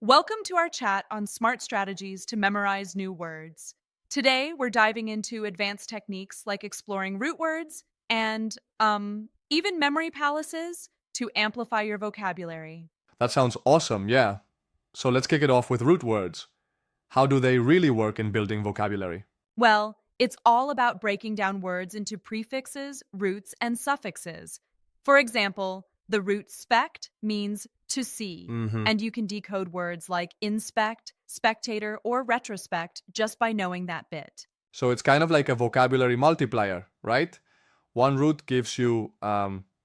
Welcome to our chat on smart strategies to memorize new words. Today, we're diving into advanced techniques like exploring root words and even memory palaces to amplify your vocabulary. That sounds awesome, yeah. So let's kick it off with root words. How do they really work in building vocabulary? Well, it's all about breaking down words into prefixes, roots, and suffixes. For example, the root spect means to see, Mm-hmm. and you can decode words like inspect, spectator, or retrospect just by knowing that bit. So it's kind of like a vocabulary multiplier, right? One root gives you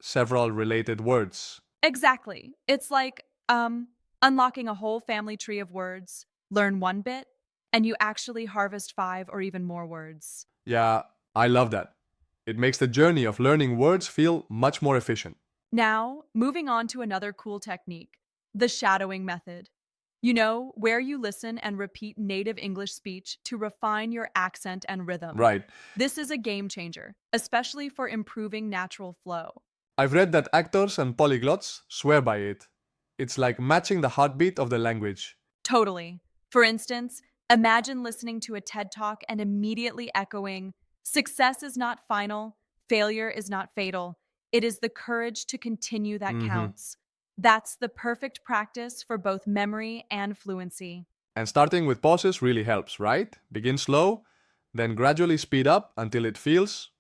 several related words. Exactly. It's like unlocking a whole family tree of words, learn one bit, and you actually harvest five or even more words. Yeah, I love that. It makes the journey of learning words feel much more efficient. Now, moving on to another cool technique, the shadowing method. You know, where you listen and repeat native English speech to refine your accent and rhythm. Right. This is a game changer, especially for improving natural flow. I've read that actors and polyglots swear by it. It's like matching the heartbeat of the language. Totally. For instance, imagine listening to a TED Talk and immediately echoing, "Success is not final, failure is not fatal. It is the courage to continue that Mm-hmm. counts." That's the perfect practice for both memory and fluency. And starting with pauses really helps, right? Begin slow, then gradually speed up until it feels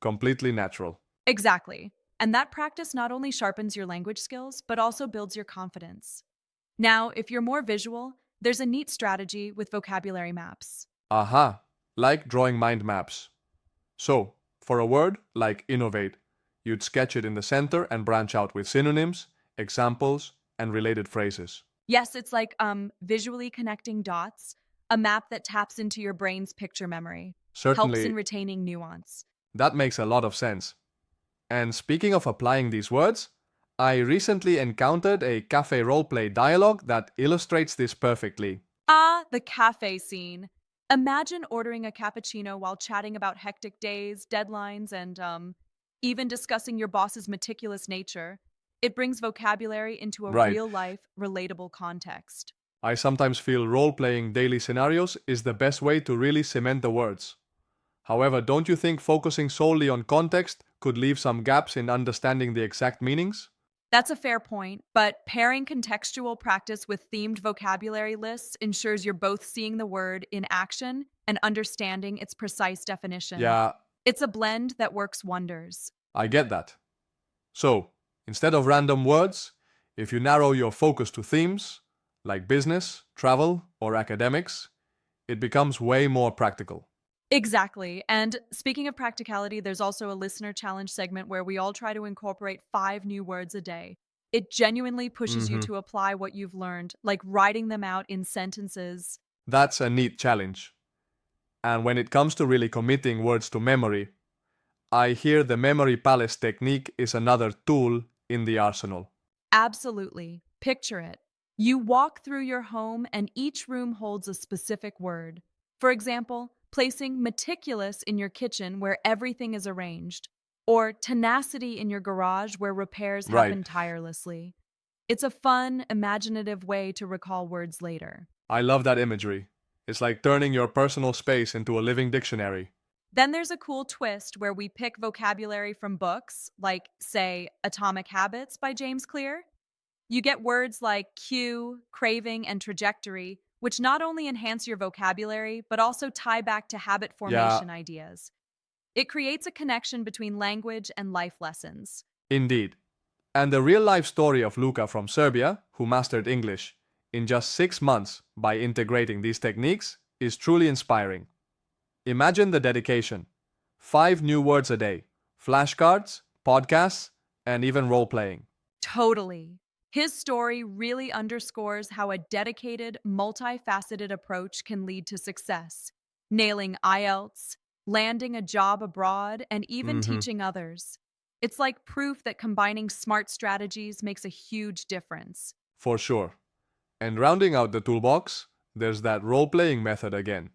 completely natural. Exactly. And that practice not only sharpens your language skills, but also builds your confidence. Now, if you're more visual, there's a neat strategy with vocabulary maps. Aha, like drawing mind maps. So, for a word like innovate, you'd sketch it in the center and branch out with synonyms, examples, and related phrases. Yes, it's like visually connecting dots, a map that taps into your brain's picture memory, helps in Certainly, retaining nuance. that makes a lot of sense. And speaking of applying these words, I recently encountered a cafe roleplay dialogue that illustrates this perfectly. Ah, the cafe scene. Imagine ordering a cappuccino while chatting about hectic days, deadlines, and even discussing your boss's meticulous nature. It brings vocabulary into a Right. real life, relatable context. I sometimes feel role playing daily scenarios is the best way to really cement the words. However, don't you think focusing solely on context could leave some gaps in understanding the exact meanings? That's a fair point, but pairing contextual practice with themed vocabulary lists ensures you're both seeing the word in action and understanding its precise definition. Yeah, It's a blend that works wonders. I get that. So, instead of random words, if you narrow your focus to themes, like business, travel, or academics, it becomes way more practical. Exactly. And speaking of practicality, there's also a listener challenge segment where we all try to incorporate five new words a day. It genuinely pushes you Hmm. to apply what you've learned, like writing them out in sentences. That's a neat challenge. And when it comes to really committing words to memory, I hear the memory palace technique is another tool in the arsenal. Absolutely. Picture it. You walk through your home and each room holds a specific word. For example, placing meticulous in your kitchen where everything is arranged, or tenacity in your garage where repairs Right. happen tirelessly. It's a fun, imaginative way to recall words later. I love that imagery. It's like turning your personal space into a living dictionary. Then there's a cool twist where we pick vocabulary from books, like, say, Atomic Habits by James Clear. You get words like cue, craving, and trajectory, which not only enhance your vocabulary, but also tie back to habit Yeah, formation ideas. It creates a connection between language and life lessons. indeed. And the real life story of Luca from Serbia, who mastered English in just 6 months by integrating these techniques, is truly inspiring. Imagine the dedication: 5 new words a day, flashcards, podcasts, and even role playing. Totally. His story really underscores how a dedicated, multifaceted approach can lead to success, nailing IELTS, landing a job abroad, and even Hmm. teaching others. It's like proof that combining smart strategies makes a huge difference. For sure. And rounding out the toolbox, there's that role playing method again.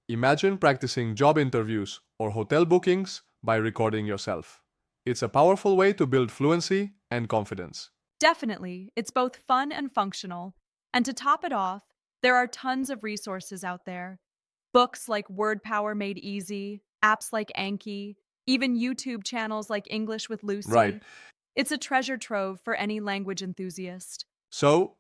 Imagine practicing job interviews or hotel bookings by recording yourself. It's a powerful way to build fluency and confidence. Definitely, it's both fun and functional. And to top it off, there are tons of resources out there. Books like Word Power Made Easy, apps like Anki, even YouTube channels like English with Right. Lucy. It's a treasure trove for any language enthusiast. So,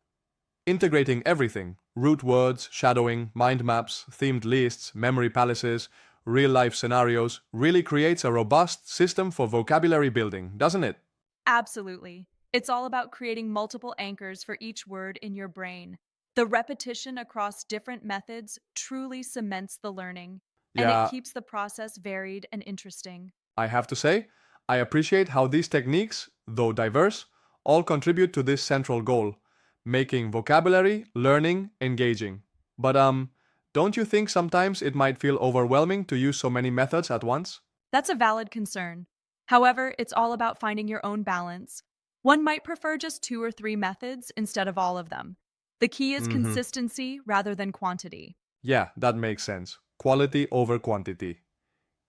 integrating everything root words, shadowing, mind maps, themed lists, memory palaces, real life scenarios really creates a robust system for vocabulary building, doesn't it? Absolutely. It's all about creating multiple anchors for each word in your brain. The repetition across different methods truly cements the learning, and it Yeah, keeps the process varied and interesting. I have to say, I appreciate how these techniques, though diverse, all contribute to this central goal, making vocabulary learning engaging. But don't you think sometimes it might feel overwhelming to use so many methods at once? That's a valid concern. However, it's all about finding your own balance. One might prefer just two or three methods instead of all of them. The key is Mhm. consistency rather than quantity. Yeah, that makes sense. Quality over quantity.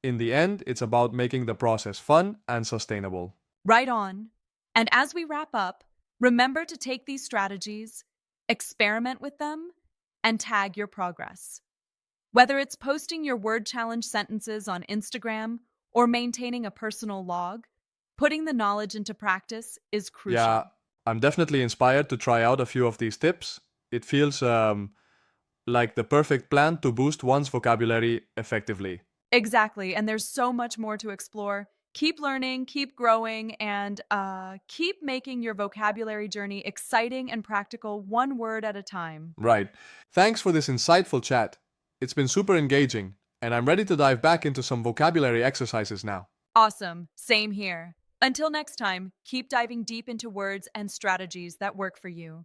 In the end, it's about making the process fun and sustainable. Right on. And as we wrap up, remember to take these strategies, experiment with them, and tag your progress. Whether it's posting your word challenge sentences on Instagram or maintaining a personal log, putting the knowledge into practice is Yeah, crucial. I'm definitely inspired to try out a few of these tips. It feels like the perfect plan to boost one's vocabulary effectively. Exactly. And there's so much more to explore. Keep learning, keep growing, and keep making your vocabulary journey exciting and practical, one word at a time. Right. Thanks for this insightful chat. It's been super engaging, and I'm ready to dive back into some vocabulary exercises now. Awesome. Same here. Until next time, keep diving deep into words and strategies that work for you.